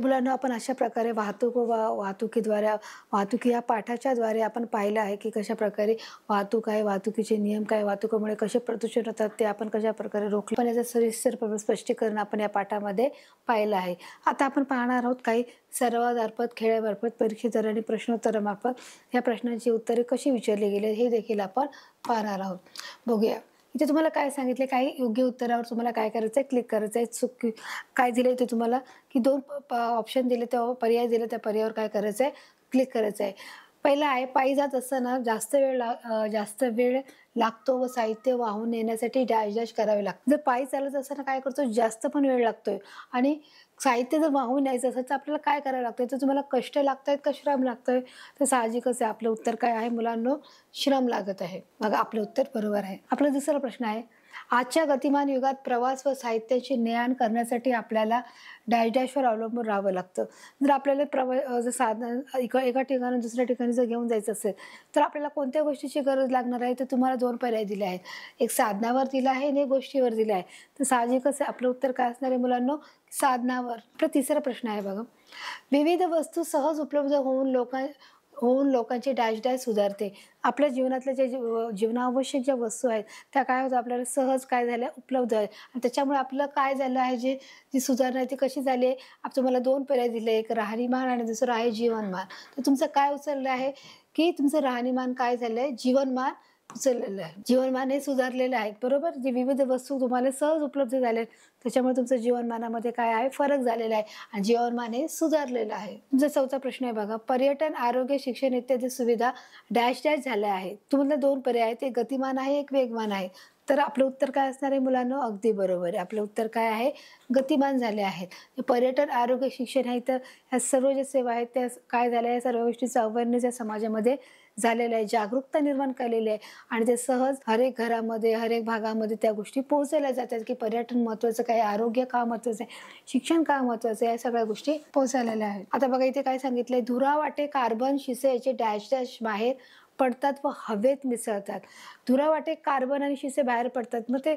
मुलांना आपण अशा प्रकारे वाहतुकी या पाठाच्या द्वारे आपण पाहिलं आहे की कशा प्रकारे वाहतूक आहे, वाहतुकीचे नियम काय, वाहतुकीमुळे कसे प्रदूषण होतात ते आपण कशा प्रकारे रोखले, पण याचं सविस्तर स्पष्टीकरण आपण या पाठामध्ये पाहिलं आहे. आता आपण पाहणार आहोत काही सरावामार्फत, खेळामार्फत, परीक्षेद्वारे आणि प्रश्नोत्तरामार्फत या प्रश्नांची उत्तरे कशी विचारली गेली हे देखील आपण पाहणार आहोत. बघूया इथे तुम्हाला काय सांगितले, काही योग्य उत्तरावर तुम्हाला काय करायचं आहे, क्लिक करायचं आहे. चूक काय दिले ते तुम्हाला की दोन ऑप्शन दिले, त्या पर्याय दिले, त्या पर्यायावर काय करायचं आहे, क्लिक करायचं आहे. पहिला आहे, पायी जात असताना जास्त वेळ लागतो व साहित्य वाहून नेण्यासाठी डॅश डॅश करावे लागते. जर पायी चालत असताना काय करतो, जास्त पण वेळ लागतोय आणि साहित्य जर वाहून न्यायचं असेल तर आपल्याला काय करावं लागतंय, तर तुम्हाला कष्ट लागतायत का श्रम लागतोय, तर साहजिकच आहे आपलं उत्तर काय आहे मुलांनो, श्रम लागत आहे. मग आपलं उत्तर बरोबर आहे. आपला दुसरा प्रश्न आहे, आजच्या गतिमान युगात प्रवास व साहित्याची ने-आण करण्यासाठी आपल्याला डॅश डॅशवर अवलंबून राहावं लागतं. जर आपल्याला जर साधन एका ठिकाणी दुसऱ्या ठिकाणी जर घेऊन जायचं असेल तर आपल्याला कोणत्या गोष्टीची गरज लागणार आहे, तर तुम्हाला दोन पर्याय दिले आहेत. एक साधनावर दिला आहे आणि एक गोष्टीवर दिला आहे. तर साहजिकच आहे आपलं उत्तर काय असणार आहे मुलांनो, साधनावर. आपला तिसरा प्रश्न आहे बघा, विविध वस्तू सहज उपलब्ध होऊन लोकांचे डॅश डॅश सुधारते. आपल्या जीवनातल्या जीवनावश्यक ज्या वस्तू आहेत त्या काय होतं, आपल्याला सहज काय झाल्या उपलब्ध आहे आणि त्याच्यामुळे आपलं काय झालं आहे, जी सुधारणा आहे ती कशी झाली आहे. तुम्हाला दोन पर्याय दिले, एक राहणीमान आणि दुसरं आहे जीवनमान. तर तुमचं काय उचललं आहे की तुमचं राहणीमान काय झालं आहे, जीवनमान उचललेलं आहे. जीवनमान हे सुधारलेलं आहे, बरोबर. जे विविध वस्तू तुम्हाला सहज उपलब्ध झाले त्याच्यामुळे तुमचं जीवनमानामध्ये काय आहे, फरक झालेला आहे आणि जीवनमान हे सुधारलेलं आहे. तुमचा चौथा प्रश्न आहे बघा, पर्यटन, आरोग्य, शिक्षण इत्यादी सुविधा डॅश डॅश झाल्या आहेत. तुम्हाला दोन पर्याय आहेत, एक गतिमान आहे, एक वेगवान आहे. तर आपलं उत्तर काय असणार आहे मुलांनो, अगदी बरोबर आहे. आपलं उत्तर काय आहे, गतिमान झाले आहेत. पर्यटन, आरोग्य, शिक्षण आहे, तर ह्या सर्व ज्या सेवा आहेत त्या काय झाल्या, या सर्व गोष्टीचा अवेअरनेस या समाजामध्ये झालेला आहे, जागरूकता निर्माण केलेली आहे आणि ते सहज हरेक घरामध्ये, हरेक भागामध्ये त्या गोष्टी पोहोचवल्या जातात की पर्यटन महत्वाचं काय, आरोग्य का महत्वाचं आहे, शिक्षण का महत्वाचं आहे, या सगळ्या गोष्टी पोहोचलेल्या आहेत. आता बघा इथे काय सांगितलंय, धुरावाटे, कार्बन, शिसे याचे डॅश डॅश बाहेर पडतात व हवेत मिसळतात. धुरावाटे, कार्बन आणि शिसे बाहेर पडतात. मग ते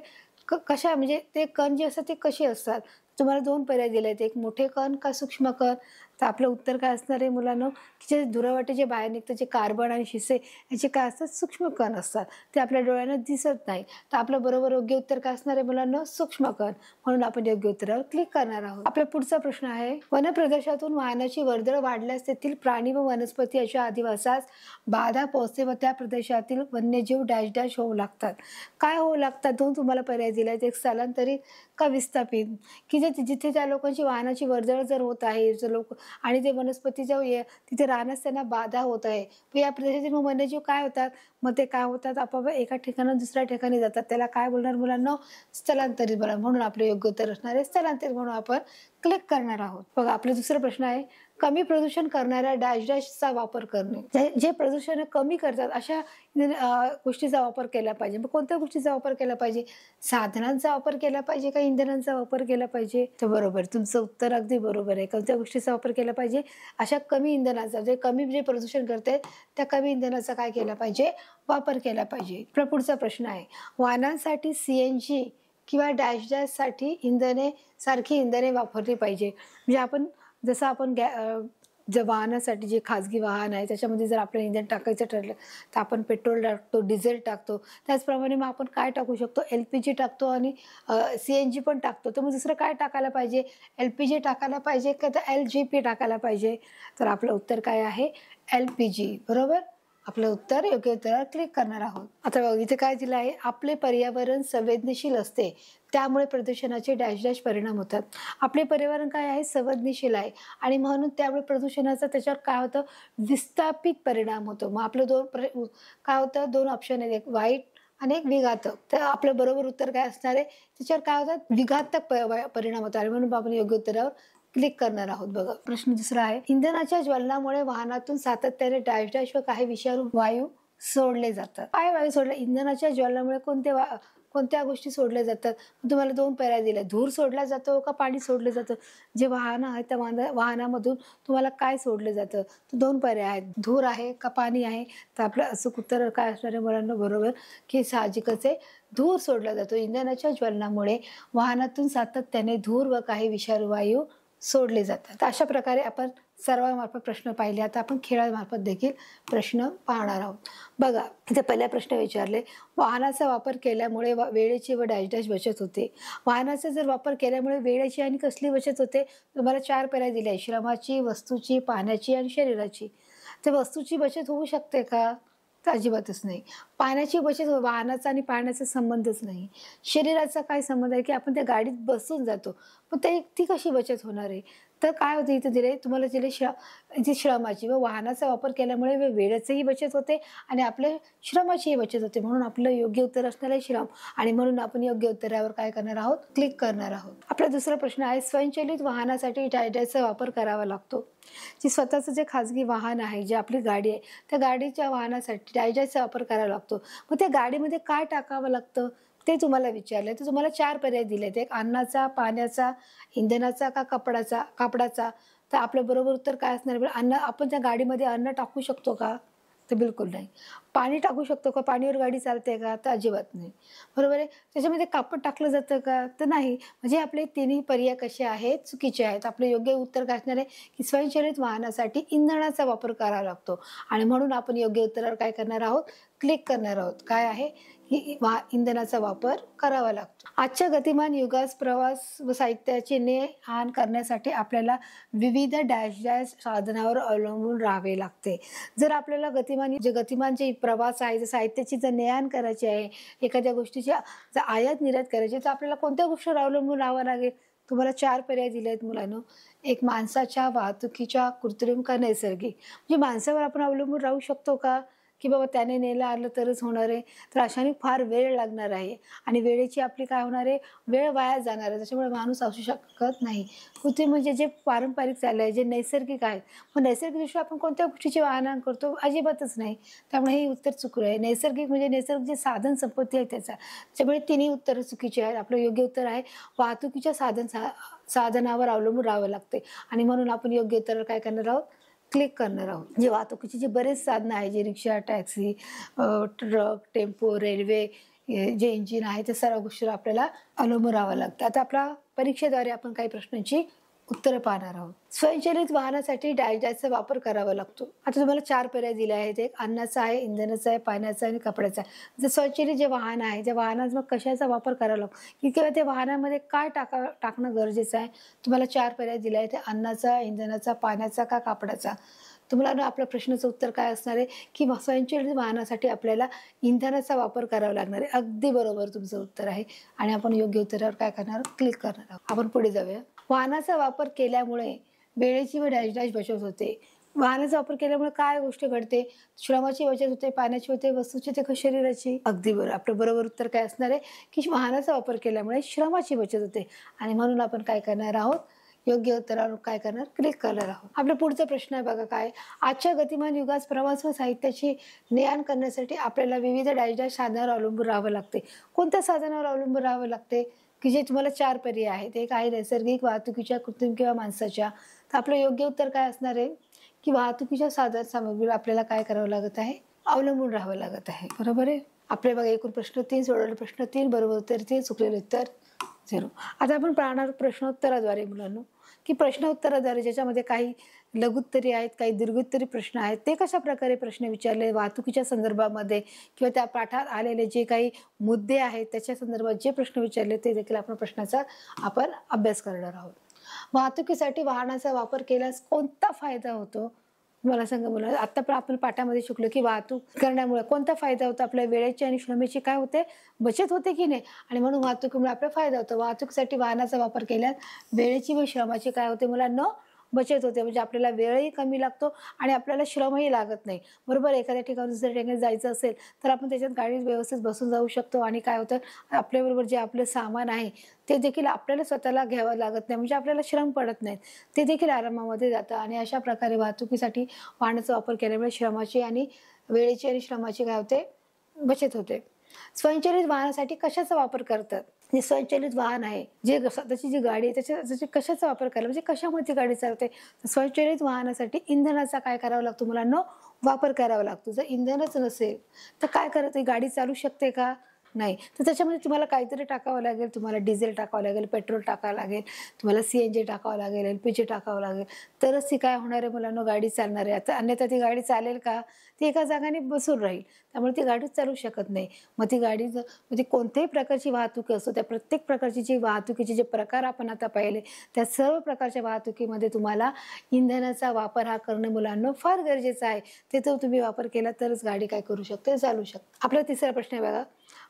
कशा, म्हणजे ते कण जे असतात ते कसे असतात. तुम्हाला दोन पर्याय दिले आहेत, एक मोठे कण का सूक्ष्म कण. तर आपलं उत्तर काय असणार आहे मुलांनो, की जे धुरावाटे जे बाहेर निघतात, जे कार्बन आणि शिसे याचे काय असतात, सूक्ष्म कण असतात. ते आपल्या डोळ्यांना दिसत नाही. तर आपलं बरोबर योग्य उत्तर काय असणार आहे मुलांनो, सूक्ष्म कण. म्हणून आपण योग्य उत्तरावर क्लिक करणार आहोत. आपला पुढचा प्रश्न आहे, वन प्रदेशातून वाहनाची वर्दळ वाढल्यास तेथील प्राणी व वनस्पती अशा अधिवासास बाधा पोहोचते व त्या प्रदेशातील वन्यजीव डॅश डॅश होऊ लागतात. काय होऊ लागतात, दोन तुम्हाला पर्याय दिले आहेत, एक स्थलांतरित का विस्थापित. की जिथे त्या लोकांची वाहनाची वर्दळ जर होत आहे, जर लोक आणि ते वनस्पती तिथे राहण्यास त्यांना बाधा होत आहे, या प्रदेशातील वन्यजीव काय होतात, मग ते काय होतात, आपोआप एका ठिकाणी दुसऱ्या ठिकाणी जातात. त्याला काय बोलणार मुलांना, स्थलांतरित बोलणार. म्हणून आपलं योग्य उत्तर असणार आहे स्थलांतरित. म्हणून आपण क्लिक करणार आहोत. बघा आपला दुसरा प्रश्न आहे, कमी प्रदूषण करणाऱ्या डॅश डॅशचा वापर करणे. जे प्रदूषण कमी करतात अशा गोष्टीचा वापर केला पाहिजे. मग कोणत्या गोष्टीचा वापर केला पाहिजे, साधनांचा वापर केला पाहिजे का इंधनांचा वापर केला पाहिजे. तर बरोबर, तुमचं उत्तर अगदी बरोबर आहे. कोणत्या गोष्टीचा वापर केला पाहिजे, अशा कमी इंधनाचा, जे प्रदूषण करते त्या कमी इंधनाचा काय केला पाहिजे, वापर केला पाहिजे. आपला पुढचा प्रश्न आहे, वाहनांसाठी CNG किंवा डॅश डॅश साठी सारखी इंधने वापरली पाहिजे. म्हणजे आपण जसं आपण ज्या वाहनासाठी, जे खाजगी वाहन आहे त्याच्यामध्ये जर आपलं इंधन टाकायचं ठरलं तर आपण पेट्रोल टाकतो, डिझेल टाकतो. त्याचप्रमाणे मग आपण काय टाकू शकतो, LPG टाकतो आणि CNG पण टाकतो. तर मग दुसरं काय टाकायला पाहिजे, LPG टाकायला पाहिजे का तर LGP टाकायला पाहिजे. तर आपलं उत्तर काय आहे, LPG. बरोबर, आपलं उत्तर योग्य उत्तरावर क्लिक करणार आहोत. आता बघा इथे काय दिलं आहे, आपले पर्यावरण संवेदनशील असते त्यामुळे प्रदूषणाचे डॅश डॅश परिणाम होतात. आपले पर्यावरण काय आहे, संवेदनशील आहे आणि म्हणून त्यामुळे प्रदूषणाचा त्याच्यावर काय होतं, विस्थापित परिणाम होतो. मग आपलं काय होतं, दोन ऑप्शन आहेत, एक वाईट आणि एक विघातक. तर आपलं बरोबर उत्तर काय असणार आहे, त्याच्यावर काय होतात, विघातक परिणाम होतात आणि म्हणून आपण योग्य उत्तरावर क्लिक करणार आहोत. बघा प्रश्न दुसरा आहे, इंधनाच्या ज्वलनामुळे वाहनातून सातत्याने डॅश डॅश व काही विषारू वायू सोडले जातात. काय वायू सोडले, इंधनाच्या ज्वलनामुळे कोणत्या गोष्टी सोडल्या जातात. तुम्हाला दोन पर्याय दिले, धूर सोडला जातो का पाणी सोडलं जातं. जे वाहन आहे त्या वाहनामधून तुम्हाला काय सोडलं जातं, तर दोन पर्याय आहेत, धूर आहे का पाणी आहे. तर आपलं अचूक उत्तर काय असणार आहे मुलांना, बरोबर की साहजिकच आहे, धूर सोडला जातो. इंधनाच्या ज्वलनामुळे वाहनातून सातत्याने धूर व काही विषारू वायू सोडले जातात. तर अशा प्रकारे आपण सर्वांमार्फत प्रश्न पाहिले. आता आपण खेळामार्फत देखील प्रश्न पाहणार आहोत. बघा, इथे पहिला प्रश्न विचारले, वाहनाचा वापर केल्यामुळे वेळेची व डॅश डॅश बचत होते. वाहनाचा जर वापर केल्यामुळे वेळेची आणि कसली बचत होते? तुम्हाला 4 पर्याय दिले आहे. श्रमाची, वस्तूची, पाण्याची आणि शरीराची. तर वस्तूची बचत होऊ शकते का? तर अजिबातच नाही. पाण्याची बचत वाहनाचा आणि पाण्याचा संबंधच नाही. शरीराचा काय संबंध आहे की आपण त्या गाडीत बसून जातो, पण ती कशी बचत होणार आहे? तर काय होतं इथे दिले तुम्हाला दिले इथे श्रमाची व वाहनाचा वापर केल्यामुळे वेळेचीही बचत होते आणि आपल्या श्रमाचीही बचत होते. म्हणून आपलं योग्य उत्तर असणार आहे श्रम आणि म्हणून आपण योग्य उत्तरावर काय करणार आहोत? क्लिक करणार आहोत. आपला दुसरा प्रश्न आहे, स्वयंचलित वाहनासाठी डायडाचा वापर करावा लागतो. जे स्वतःचं जे खाजगी वाहन आहे, जे आपली गाडी आहे, त्या गाडीच्या वाहनासाठी डायडाचा वापर करावा लागतो. मग त्या गाडीमध्ये काय टाकावं लागतं ते तुम्हाला विचारलंय. तर तुम्हाला 4 पर्याय दिलेत. एक अन्नाचा, पाण्याचा, इंधनाचा का कापडाचा. तर आपलं बरोबर उत्तर काय असणार आहे? अन्न. आपण त्या गाडीमध्ये अन्न टाकू शकतो का? तर बिलकुल नाही. पाणी टाकू शकतो का? पाणीवर गाडी चालते का? तर अजिबात नाही. बरोबर आहे. त्याच्यामध्ये कापड टाकलं जातं का? तर नाही. म्हणजे आपले तिन्ही पर्याय कसे आहेत? चुकीचे आहेत. आपलं योग्य उत्तर काय असणार आहे की स्वयंचलित वाहनासाठी इंधनाचा वापर करावा लागतो आणि म्हणून आपण योग्य उत्तरावर काय करणार आहोत? क्लिक करणार आहोत. काय आहे की इंधनाचा वापर करावा लागतो. आजच्या गतिमान युगात प्रवास व साहित्याचे ने-आण करण्यासाठी आपल्याला विविध डॅश डॅश साधनावर अवलंबून राहावे लागते. जर आपल्याला गतिमान जे प्रवास आहे, जर साहित्याची जर ने-आण करायची आहे, एखाद्या गोष्टीची जर आयात निर्यात करायची तर आपल्याला कोणत्या गोष्टीवर अवलंबून राहावं लागेल? तुम्हाला 4 पर्याय दिले आहेत मुलांनो. एक माणसाच्या, वाहतुकीच्या, कृत्रिम का नैसर्गिक. म्हणजे माणसावर आपण अवलंबून राहू शकतो का? की बाबा त्याने नेलं आलं तरच होणार आहे. तर अशाने फार वेळ लागणार आहे आणि वेळेची आपली काय होणार आहे? वेळ वाया जाणार आहे. त्याच्यामुळे माणूस असू शकत नाही. कृत्रिम म्हणजे जे पारंपरिक चाललं आहे, जे नैसर्गिक आहेत. मग नैसर्गिकदृष्ट्या आपण कोणत्या गोष्टीची वाहन करतो? अजिबातच नाही. त्यामुळे हे उत्तर चुकलं आहे. नैसर्गिक म्हणजे नैसर्गिक जे साधन संपत्ती आहे त्याचा. त्याच्यामुळे तिन्ही उत्तरं चुकीची आहेत. आपलं योग्य उत्तर आहे वाहतुकीच्या साधनावर अवलंबून राहावं लागते आणि म्हणून आपण योग्य उत्तरावर काय करणार आहोत? क्लिक करणार आहोत. जे वाहतुकीची जी बरेच साधनं आहे, जे रिक्षा, टॅक्सी, ट्रक, टेम्पो, रेल्वे, जे इंजिन आहे, त्या सर्व गोष्टीवर आपल्याला अवलंबून राहावं लागतं. आता आपल्या परीक्षेद्वारे आपण काही प्रश्नांची उत्तरं पाहणार आहोत. स्वयंचलित वाहनासाठी डॅशचा वापर करावा लागतो. आता तुम्हाला 4 पर्याय दिले आहेत. एक अन्नाचा आहे, इंधनाचा आहे, पाण्याचा आणि कपड्याचा आहे. जर स्वयंचलित जे वाहन आहे, त्या वाहनात मग कशाचा वापर करावा लागतो की किंवा त्या वाहनामध्ये काय टाकणं गरजेचं आहे? तुम्हाला 4 पर्याय दिले आहेत. अन्नाचा, इंधनाचा, पाण्याचा का कापडाचा. तुम्हाला आपल्या प्रश्नाचं उत्तर काय असणार आहे की स्वयंचलित वाहनासाठी आपल्याला इंधनाचा वापर करावा लागणार आहे. अगदी बरोबर तुमचं उत्तर आहे आणि आपण योग्य उत्तरावर काय करणार आहोत? क्लिक करणार आहोत. आपण पुढे जाऊया. वाहनाचा वापर केल्यामुळे वेळेची व डॅश डॅश बचत होते. वाहनाचा वापर केल्यामुळे काय गोष्ट घडते? श्रमाची बचत होते, पाण्याची होते, वस्तूची होते का शरीराची? अगदी बरोबर. आपलं बरोबर उत्तर काय असणार आहे की वाहनाचा वापर केल्यामुळे श्रमाची बचत होते आणि म्हणून आपण काय करणार आहोत? योग्य उत्तरावर काय करणार? क्लिक करणार आहोत. आपला पुढचा प्रश्न आहे बघा काय? आजच्या गतिमान युगात प्रवास व साहित्याची ने-आण करण्यासाठी आपल्याला विविध डॅश डॅश साधनावर अवलंबून राहावं लागते. कोणत्या साधनावर अवलंबून राहावं लागते? की जे तुम्हाला 4 पर्याय आहेत. एक आहे नैसर्गिक, वाहतुकीच्या, कृत्रिम किंवा माणसाच्या. तर आपलं योग्य उत्तर काय असणार आहे की वाहतुकीच्या साधन सामग्रीवर आपल्याला काय करावं लागत आहे? अवलंबून राहावं लागत आहे. बरोबर आहे. आपले बघा एकूण प्रश्न 3 सोडवले. प्रश्न 3 बरोबर उत्तर 3, चुकलेलं उत्तर 0. आता आपण पाहणार प्रश्नोत्तराद्वारे मुलांनो की प्रश्नोत्तराद्वारे ज्याच्यामध्ये काही लघुत्तरी आहेत, काही दीर्घोत्तरी प्रश्न आहेत, ते कशा प्रकारे प्रश्न विचारले वाहतुकीच्या संदर्भामध्ये किंवा त्या पाठात आलेले जे काही मुद्दे आहेत त्याच्या संदर्भात जे प्रश्न विचारले ते देखील आपण प्रश्नाचा आपण अभ्यास करणार आहोत. वाहतुकीसाठी वाहनाचा वापर केल्यास कोणता फायदा होतो? मला सांगा मुलं. आता पण आपण पाठामध्ये शिकलो की वाहतूक करण्यामुळे कोणता फायदा होतो? आपल्या वेळेची आणि श्रमेची काय होते? बचत होते की नाही? आणि म्हणून वाहतुकीमुळे आपला फायदा होतो. वाहतुकीसाठी वाहनाचा वापर केल्यास वेळेची व श्रमाची काय होते मुलांना? बचत होते. म्हणजे आपल्याला वेळही कमी लागतो आणि आपल्याला श्रमही लागत नाही. बरोबर. एखाद्या ठिकाणी दुसऱ्या ठिकाणी जायचं असेल तर आपण त्याच्यात गाडीत व्यवस्थित बसून जाऊ शकतो आणि काय होतं आपल्याबरोबर जे आपलं सामान आहे ते देखील आपल्याला स्वतःला घ्यावं लागत नाही. म्हणजे आपल्याला श्रम पडत नाहीत. ते देखील आरामामध्ये जातं आणि अशा प्रकारे वाहतुकीसाठी वाहनाचा वापर केल्यामुळे श्रमाची आणि वेळेची आणि श्रमाची काय होते? बचत होते. स्वयंचलित वाहनासाठी कशाचा वापर करतात? जे स्वयंचलित वाहन आहे, जे स्वतःची जी गाडी आहे त्याच्या कशाचा वापर करायला म्हणजे कशामध्ये गाडी चालते? स्वयंचलित वाहनासाठी इंधनाचा काय करावा लागतो मुलांना? वापर करावा लागतो. जर इंधनच नसेल तर काय करत गाडी चालू शकते का? नाही. तर त्याच्यामध्ये तुम्हाला काहीतरी टाकावं लागेल, तुम्हाला डिझेल टाकावं लागेल, पेट्रोल टाकावं लागेल, तुम्हाला CNG टाकावं लागेल, LPG टाकावं लागेल, तरच ती काय होणार आहे मुलांनो, गाडी चालणार आहे. आता अन्यथा ती गाडी चालेल का? ती एका जागाने बसून राहील. त्यामुळे ती गाडीच चालू शकत नाही. मग ती गाडी जर म्हणजे कोणत्याही प्रकारची वाहतूक असो, त्या प्रत्येक प्रकारची जी वाहतुकीचे जे प्रकार आपण आता पाहिले, त्या सर्व प्रकारच्या वाहतुकीमध्ये तुम्हाला इंधनाचा वापर हा करणं मुलांनो फार गरजेचं आहे. ते तर तुम्ही वापर केला तरच गाडी काय करू शकते, चालू शकते. आपला तिसरा प्रश्न आहे बघा,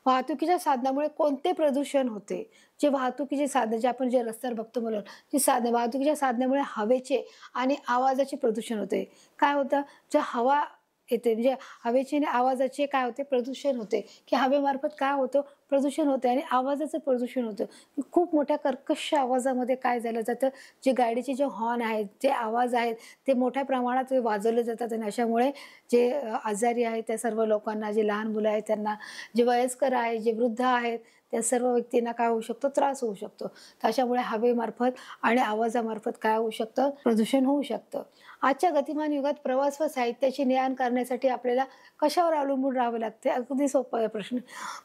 वाहतुकीच्या साधनामुळे कोणते प्रदूषण होते? जे वाहतुकीचे साधन जे आपण जे रस्त्यावर बघतो मुलं, जी साधने वाहतुकीच्या साधनामुळे हवेचे आणि आवाजाचे प्रदूषण होते. काय होतं? जे हवा येते म्हणजे हवेचे आणि आवाजाचे काय होते? प्रदूषण होते. की हवेमार्फत काय होतं? प्रदूषण होते आणि आवाजाचं प्रदूषण होतं. की खूप मोठ्या कर्कश आवाजामध्ये काय झालं जातं? जे गाडीचे जे हॉर्न आहेत, जे आवाज आहेत, ते मोठ्या प्रमाणात वाजवले जातात आणि अशामुळे जे आजारी आहेत त्या सर्व लोकांना, जे लहान मुलं आहेत त्यांना, जे वयस्कर आहेत, जे वृद्ध आहेत, त्या सर्व व्यक्तींना काय होऊ शकतो? त्रास होऊ शकतो. तर अशामुळे हवेमार्फत आणि आवाजामार्फत काय होऊ शकतं? प्रदूषण होऊ शकतं. आजच्या गतिमान युगात प्रवास व साहित्याची ने-आण करण्यासाठी आपल्याला कशावर अवलंबून राहावे लागते? अगदी सोपा आहे प्रश्न.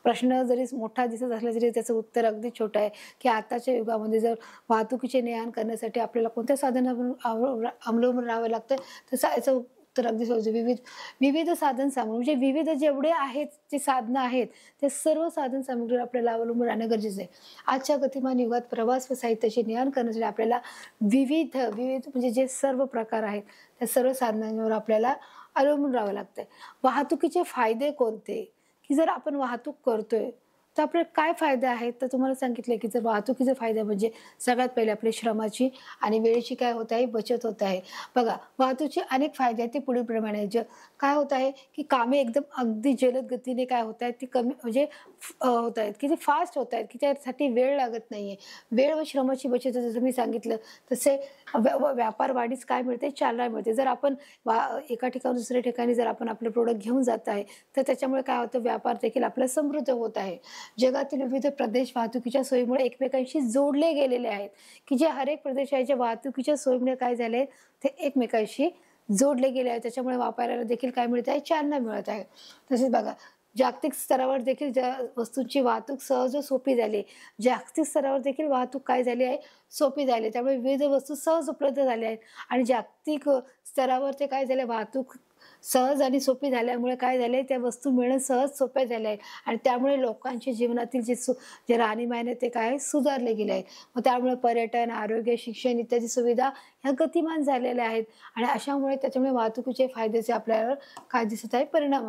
प्रश्न जरी मोठा दिसत असला तरी त्याचं उत्तर अगदी छोटं आहे, की आताच्या युगामध्ये जर वाहतुकीचे ने-आण करण्यासाठी आपल्याला कोणत्या साधनावर अवलंबून राहावं लागतं? तर याचं उत्तर अगदी सोपं, विविध साधन सामुग्री म्हणजे विविध जेवढे आहेत, जे साधनं आहेत, ते सर्व साधन सामुग्रीवर आपल्याला अवलंबून राहणं गरजेचं आहे. आजच्या गतिमान युगात प्रवास व साहित्याची ने-आण करण्यासाठी आपल्याला विविध म्हणजे जे सर्व प्रकार आहेत, त्या सर्व साधनांवर आपल्याला अवलंबून राहावं लागतंय. वाहतुकीचे फायदे कोणते? की जर आपण वाहतूक करतोय, तर आपले काय फायदे आहेत? तर तुम्हाला सांगितलं की जर वाहतुकीचे फायदे म्हणजे सगळ्यात पहिले आपली श्रमाची आणि वेळेची काय होत आहे? बचत होत आहे. बघा, वाहतुकीचे अनेक फायदे आहेत, ते पुढीलप्रमाणे आहेत. काय होत आहे? की कामे एकदम अगदी जलद गतीने काय होत आहेत? ती कमी म्हणजे होत आहेत, की ते फास्ट होत आहेत, की त्यासाठी वेळ लागत नाहीये. वेळ व श्रमाची बचत जसं मी सांगितलं, तसे व्यापार वाढीस काय मिळते? चालना मिळते. जर आपण एका ठिकाणी दुसऱ्या ठिकाणी जर आपण आपलं प्रोडक्ट घेऊन जात आहे, तर त्याच्यामुळे काय होतं? व्यापार देखील आपला समृद्ध होत आहे. जगातील विविध प्रदेश वाहतुकीच्या सोयीमुळे एकमेकांशी जोडले गेलेले आहेत, की जे हर एक प्रदेशाच्या वाहतुकीच्या सोयीमुळे काय झाले? ते एकमेकांशी जोडले गेले आहेत. त्याच्यामुळे व्यापाऱ्याला देखील काय मिळत आहे? चालना मिळत आहे. तसेच बघा, जागतिक स्तरावर देखील वस्तूंची वाहतूक सहज व सोपी झाली. जागतिक स्तरावर देखील वाहतूक काय झाली आहे? सोपी झाली. त्यामुळे विविध वस्तू सहज उपलब्ध झाल्या आहेत आणि जागतिक स्तरावर ते काय झाले? वाहतूक सहज आणि सोपी झाल्यामुळे काय झाले? त्या वस्तू मिळणं सहज सोप्या झाल्या आहेत आणि त्यामुळे लोकांच्या जीवनातील जे राहणीमान आहे ते काय सुधारले गेले आहेत. मग त्यामुळे पर्यटन, आरोग्य, शिक्षण इत्यादी सुविधा ह्या गतिमान झालेल्या आहेत आणि अशामुळे त्याच्यामुळे वाहतुकीचे फायद्याचे आपल्याला काय दिसत आहे? परिणाम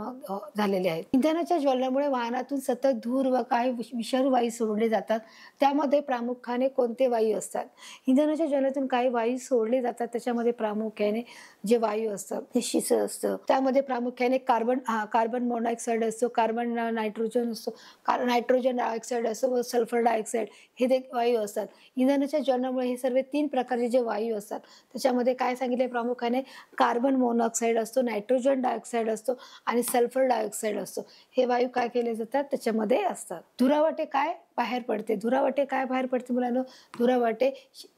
झालेले आहेत. इंधनाच्या ज्वलनामुळे वाहनातून सतत धूर व काही विषारू वायू सोडले जातात. त्यामध्ये प्रामुख्याने कोणते वायू असतात? इंधनाच्या ज्वलनातून काही वायू सोडले जातात. त्याच्यामध्ये प्रामुख्याने जे वायू असतं ते शिसं असतं. त्यामध्ये प्रामुख्याने कार्बन मोनॉक्साईड असतो, कार्बन नायट्रोजन असतो, नायट्रोजन डायऑक्साईड असतो व सल्फर डायऑक्साईड हे ते वायू असतात. इंधनाच्या ज्वलनामुळे हे सर्व 3 प्रकारचे जे वायू असतात त्याच्यामध्ये काय सांगितले? प्रामुख्याने कार्बन मोनॉक्साईड असतो, नायट्रोजन डायऑक्साईड असतो आणि सल्फर डायऑक्साईड असतो. हे वायू काय केले जातात? त्याच्यामध्ये असतात. धुरावाटे काय बाहेर पडते? धुरावाटे काय बाहेर पडते मुलांनो? धुरावाटे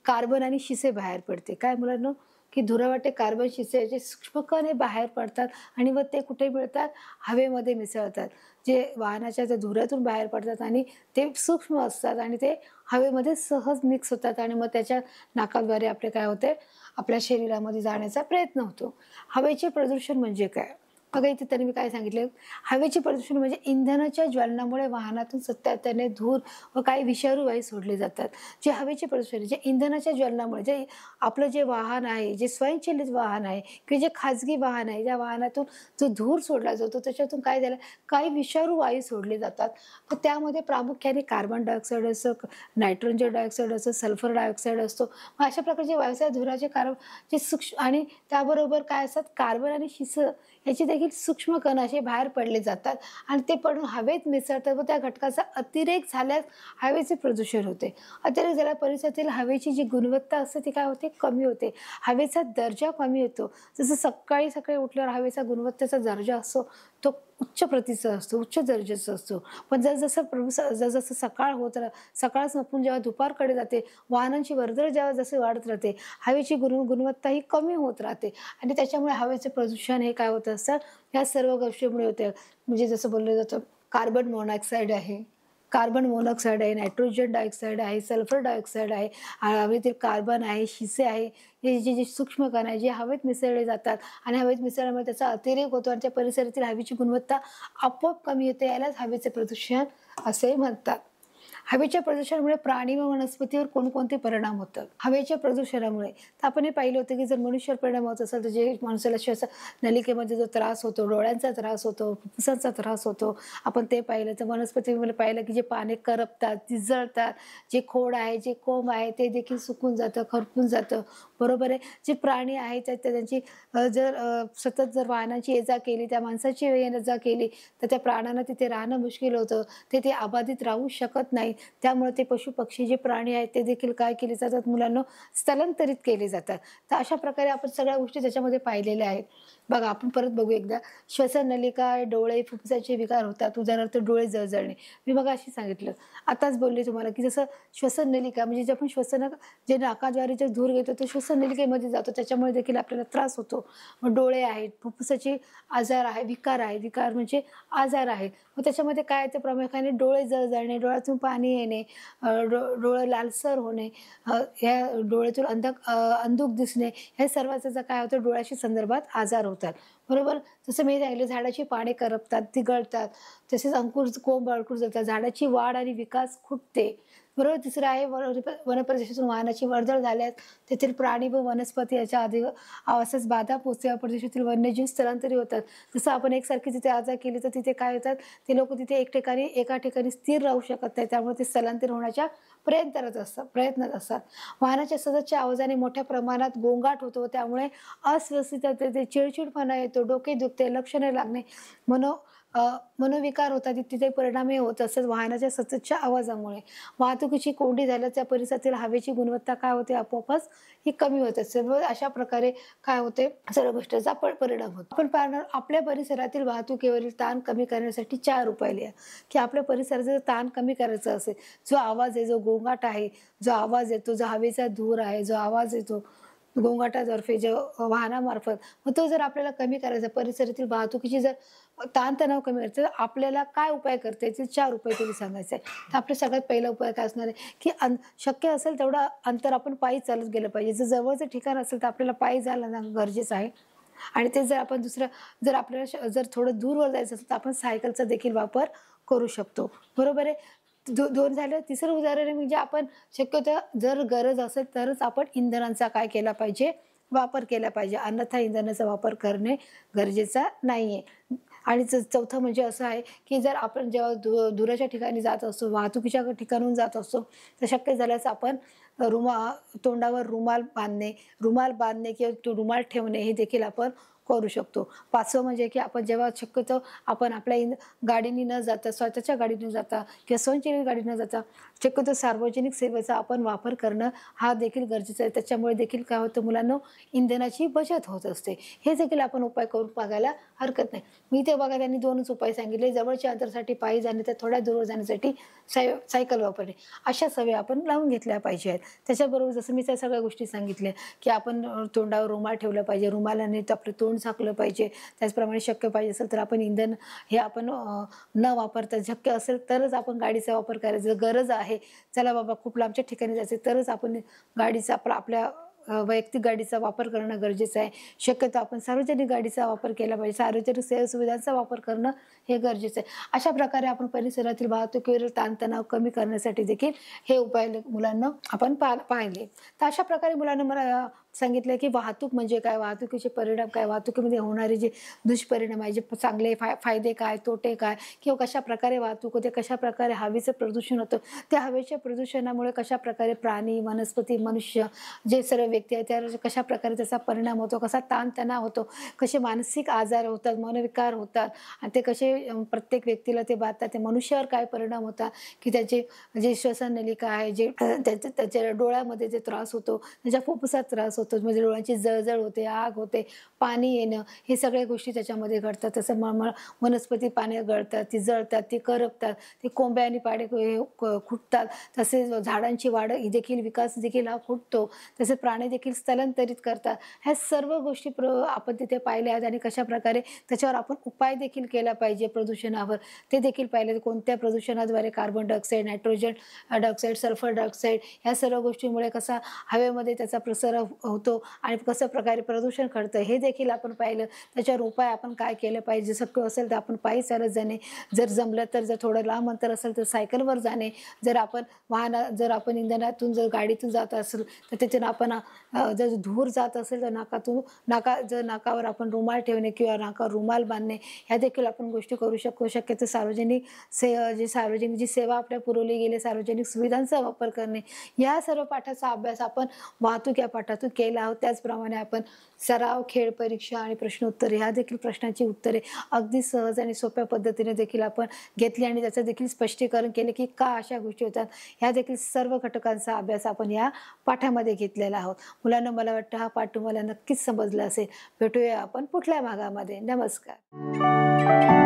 कार्बन आणि शिसे बाहेर पडते. काय मुलांनो? की धुरावाटे कार्बन शिसे सूक्ष्म कण हे बाहेर पडतात आणि मग ते कुठे मिळतात? हवेमध्ये मिसळतात. जे वाहनाच्या त्या धुरातून बाहेर पडतात आणि ते सूक्ष्म असतात आणि ते हवेमध्ये सहज मिक्स होतात आणि मग त्याच्या नाकाद्वारे आपले काय होते? आपल्या शरीरामध्ये जाण्याचा प्रयत्न होतो. हवेचे प्रदूषण म्हणजे काय? बघा, इथे त्यांनी मी काय सांगितलं? हवेचे प्रदूषण म्हणजे इंधनाच्या ज्वलनामुळे वाहनातून सातत्याने धूर व काही विषारू वायू सोडले जातात. जे हवेचे प्रदूषण जे इंधनाच्या ज्वलनामुळे जे आपलं जे वाहन आहे, जे स्वयंचलित वाहन आहे किंवा जे खाजगी वाहन आहे, त्या वाहनातून जो धूर सोडला जातो त्याच्यातून काय झालं? काही विषारू वायू सोडले जातात. तर त्यामध्ये प्रामुख्याने कार्बन डायऑक्साईड असतं, नायट्रोजन डायऑक्साईड असतं, सल्फर डायऑक्साईड असतो. मग अशा प्रकारचे वायूच्या धुराचे जे सूक्ष्म आणि त्याबरोबर काय असतात? कार्बन आणि शिसं याचे देखील सूक्ष्म कण असे बाहेर पडले जातात आणि ते पडून हवेत मिसळतात व त्या घटकाचा अतिरेक झाल्यास हवेचे प्रदूषण होते. अतिरेक झाल्या परिसरातील हवेची जी गुणवत्ता असते ती काय होते? कमी होते. हवेचा दर्जा कमी होतो. जसं सकाळी उठल्यावर हवेचा गुणवत्तेचा दर्जा असतो तो उच्च प्रतीचा असतो, उच्च दर्जाचा असतो. पण जसं सकाळ संपून जेव्हा दुपारकडे जाते, वाहनांची वर्दळ जेव्हा जसे वाढत राहते, हवेची गुणवत्ता ही कमी होत राहते आणि त्याच्यामुळे हवेचे प्रदूषण हे काय होत असतं? या सर्व गोष्टीमुळे होते. म्हणजे जसं बोललं जातं कार्बन मोनॉक्साईड आहे, कार्बन मोनॉक्साईड आहे, नायट्रोजन डायऑक्साईड आहे, सल्फर डायऑक्साईड आहे, हवेतील कार्बन आहे, शिसे आहे. हे जे सूक्ष्म कण आहे जे हवेत मिसळले जातात आणि हवेत मिसळल्यामुळे त्याचा अतिरेक होतो आणि त्या परिसरातील हवेची गुणवत्ता आपोआप कमी होते. यालाच हवेचे प्रदूषण असे म्हणतात. हवेच्या प्रदूषणामुळे प्राणी व वनस्पतीवर कोणकोणते परिणाम होतात? हवेच्या प्रदूषणामुळे तर आपण हे पाहिलं होतं की जर मनुष्यावर परिणाम होत असेल तर जे माणसाला श्वास नलिकेमध्ये जो त्रास होतो, डोळ्यांचा त्रास होतो, फुफ्फुसांचा त्रास होतो, आपण ते पाहिलं. तर वनस्पतीमध्ये पाहिलं की जे पाने करपतात, ती जळतात, जे खोड आहे, जे कोंब आहे ते देखील सुकून जातं, करपून जातं. बरोबर आहे. जे प्राणी आहेत त्यांची जर सतत जर वाहनाची ये जा केली, त्या माणसाची ये जा केली तर त्या प्राण्यांना तिथे राहणं मुश्किल होतं. ते अबाधित राहू शकत नाही. त्यामुळे ते पशु पक्षी जे प्राणी आहेत ते देखील काय केले जातात, मुलांना स्थलांतरित केले जातात. तर अशा प्रकारे आपण सगळ्या गोष्टी त्याच्यामध्ये पाहिलेल्या आहेत. बघा, आपण परत बघू एकदा. श्वसन नलिका, डोळे, फुफ्फुसाचे विकार होतात. उदाहरणार्थ डोळे जळजळणे. मी बघा अशी सांगितलं, आताच बोलले तुम्हाला की जसं श्वसन नलिका म्हणजे जे आपण श्वसन जे नाकाद्वारे जे धूर घेतो तो श्वसन नलिकेमध्ये जातो, त्याच्यामुळे देखील आपल्याला त्रास होतो. मग डोळे आहेत, फुफ्फुसाचे आजार आहे, विकार आहे, विकार म्हणजे आजार आहेत. मग त्याच्यामध्ये काय ते प्रामुख्याने डोळे जळजळणे, डोळ्यातून पाणी येणे, डोळे लालसर होणे, ह्या डोळ्यातून अंधुक दिसणे, हे सर्वांचा काय होतं, डोळ्याशी संदर्भात आजार होतात. बरोबर. जसं मी सांगितलं, झाडाची पाने करपतात, ती गळतात, तसेच अंकुर कोंब अंकुर जातात, झाडाची वाढ आणि विकास खुंटते. बरोबर. तिसरं आहे वनप्रदेशातून वाहनाची वर्दळ झाल्यास तेथील प्राणी व वनस्पती याच्या आवासास बाधा पोचते. या प्रदेशातील वन्यजीव स्थलांतरित होतात. जसं आपण एकसारखी तिथे आजा केली तर तिथे काय होतात, ते लोक तिथे एका ठिकाणी स्थिर राहू शकत नाही. त्यामुळे ते स्थलांतर होण्याच्या प्रयत्नात असतात. वाहनाच्या सततच्या आवाजाने मोठ्या प्रमाणात गोंगाट होतो, त्यामुळे अस्वस्थता येते, चिडचिडपणा येतो, डोके दुखते, लक्ष न लागणे, मनोविकार होतात, तिथे परिणामही होत असतात. वाहनाच्या सततच्या आवाजामुळे वाहतुकीची कोंडी झाल्यास त्या परिसरातील हवेची गुणवत्ता काय होते, आपोआपच ही कमी होत असते. अशा प्रकारे काय होते, सर्व गोष्टीचा परिणाम होतो. आपण पाहणार आपल्या परिसरातील वाहतुकीवरील ताण कमी करण्यासाठी 4 उपाय लिहा. की आपल्या परिसराचा ताण कमी करायचा असेल, जो आवाज आहे, जो गोंगाट आहे, जो आवाज येतो, जो हवेचा धूर आहे, जो आवाज येतो गोंगाटातर्फे, जो वाहनामार्फत, मग तो जर आपल्याला कमी करायचा, परिसरातील वाहतुकीची जर ताणतणाव कमी करायचा, तर आपल्याला काय उपाय करता येतील, 4 उपाय तुम्ही सांगायचे आहे. तर आपला सगळ्यात पहिला उपाय काय असणार आहे की शक्य असेल तेवढं अंतर आपण पायी चालत गेलं पाहिजे. जर जवळचं ठिकाण असेल तर आपल्याला पायी जाणं गरजेचं आहे. आणि ते जर आपण जर आपल्याला जर थोडं दूरवर जायचं असेल तर आपण सायकलचा देखील वापर करू शकतो. बरोबर आहे. दोन झालं. तिसरं उदाहरण आहे म्हणजे आपण शक्यतो जर गरज असेल तरच आपण इंधनांचा काय केला पाहिजे, वापर केला पाहिजे, अन्यथा इंधनाचा वापर करणे गरजेचा नाहीये. आणि चौथं म्हणजे असं आहे की जर आपण जेव्हा दुराच्या ठिकाणी जात असतो, वाहतुकीच्या ठिकाणून जात असतो, तर शक्य झाल्यास आपण तोंडावर रुमाल बांधणे किंवा तो रुमाल ठेवणे हे देखील आपण करू शकतो. 5वं म्हणजे की आपण जेव्हा शक्यतो आपण आपल्या गाडीने न जाता, स्वतःच्या गाडीने जाता किंवा स्वयंचलित गाडी न जाता शक्यतो सार्वजनिक सेवेचा आपण वापर करणं हा देखील गरजेचा आहे. त्याच्यामुळे देखील काय होतं, मुलांना इंधनाची बचत होत असते. हे देखील आपण उपाय करून बघायला हरकत नाही. मी ते बघा त्यांनी 2च उपाय सांगितले. जवळच्या अंतरासाठी पायी जाणे, तर थोड्या दूर जाण्यासाठी सायकल वापरणे. अशा सवयी आपण लावून घेतल्या पाहिजेत. त्याच्याबरोबर जसं मी त्या सगळ्या गोष्टी सांगितल्या की आपण तोंडावर रुमाल ठेवला पाहिजे, रुमालाने आपलं तोंड झाकलं पाहिजे. त्याचप्रमाणे शक्य पाहिजे असेल तर आपण इंधन हे आपण न वापरता शक्य असेल तरच आपण गाडीचा वापर करायचा. गरज आहे, चला बाबा खूप लांबच्या ठिकाणी जायचं, तरच आपण गाडीचा आपल्या वैयक्तिक गाडीचा वापर करणं गरजेचं आहे. शक्यतो आपण सार्वजनिक गाडीचा वापर केला पाहिजे. सार्वजनिक सेवा सुविधांचा वापर करणं हे गरजेचं आहे. अशा प्रकारे आपण परिसरातील वाहतुकीवरील ताणतणाव कमी करण्यासाठी देखील हे उपाय मुलांना आपण पाहिले. तर अशा प्रकारे मुलांना मला सांगितलं की वाहतूक म्हणजे काय, वाहतुकीचे परिणाम काय, वाहतुकीमध्ये होणारे जे दुष्परिणाम आहे, जे चांगले फायदे काय, तोटे काय, किंवा कशा प्रकारे वाहतूक होते, कशा प्रकारे हवेचं प्रदूषण होतं, त्या हवेच्या प्रदूषणामुळे कशा प्रकारे प्राणी, वनस्पती, मनुष्य जे सर्व व्यक्ती आहेत त्यावर कशा प्रकारे त्याचा परिणाम होतो, कसा ताणतणाव होतो, कसे मानसिक आजार होतात, मनोविकार होतात आणि ते कसे प्रत्येक व्यक्तीला ते बाधतात, ते मनुष्यावर काय परिणाम होतात की त्याचे जे श्वसन नलिका आहे, जे त्याच्या डोळ्यामध्ये जे त्रास होतो, त्याच्या फुफ्फुसात त्रास होतो, म्हणजे डोळ्यांची जळजळ होते, आग होते, पाणी येणं, हे सगळ्या गोष्टी त्याच्यामध्ये घडतात. तसं वनस्पती पाण्यात गळतात, ती जळतात, ती करपतात, ती कोंबे आणि पाडे खुटतात. तसेच झाडांची वाढ ही देखील, विकास देखील हा खुटतो. तसे प्राणी देखील स्थलांतरित करतात. ह्या सर्व गोष्टी आपण तिथे पाहिल्या आहेत आणि कशाप्रकारे त्याच्यावर आपण उपाय देखील केला पाहिजे प्रदूषणावर, ते देखील पाहिले. कोणत्या प्रदूषणाद्वारे carbon dioxide, nitrogen dioxide, sulphur dioxide ह्या सर्व गोष्टीमुळे कसा हवेमध्ये त्याचा प्रसार होतो आणि कसं प्रकारे प्रदूषण घडतं हे देखील आपण पाहिलं. त्याच्यावर उपाय आपण काय केलं पाहिजे. शक्य असेल तर आपण पायी चालत जाणे, जर जमलं तर जर थोडं लांब अंतर असेल तर सायकलवर जाणे. जर आपण इंधनातून जर गाडीतून जात असेल तर त्याच्यानं आपण जर धूर जात असेल तर नाकावर आपण रुमाल ठेवणे किंवा नाकावर रुमाल बांधणे, ह्या देखील आपण गोष्टी करू शकतो. शक्यतो सार्वजनिक जी सेवा आपल्याला पुरवली गेली, सार्वजनिक सुविधांचा वापर करणे, या सर्व पाठाचा अभ्यास आपण वाहतूक या पाठातून केला आहोत. त्याचप्रमाणे आपण सराव, खेळ परीक्षा आणि प्रश्नोत्तरे ह्या देखील प्रश्नांची उत्तरे अगदी सहज आणि सोप्या पद्धतीने देखील आपण घेतली आणि त्याचं देखील स्पष्टीकरण केले की का अशा गोष्टी होतात. ह्या देखील सर्व घटकांचा अभ्यास आपण या पाठामध्ये घेतलेला आहोत. मुलांना, मला वाटतं हा पाठ तुम्हाला नक्कीच समजला असेल. भेटूया आपण पुढल्या भागामध्ये. नमस्कार.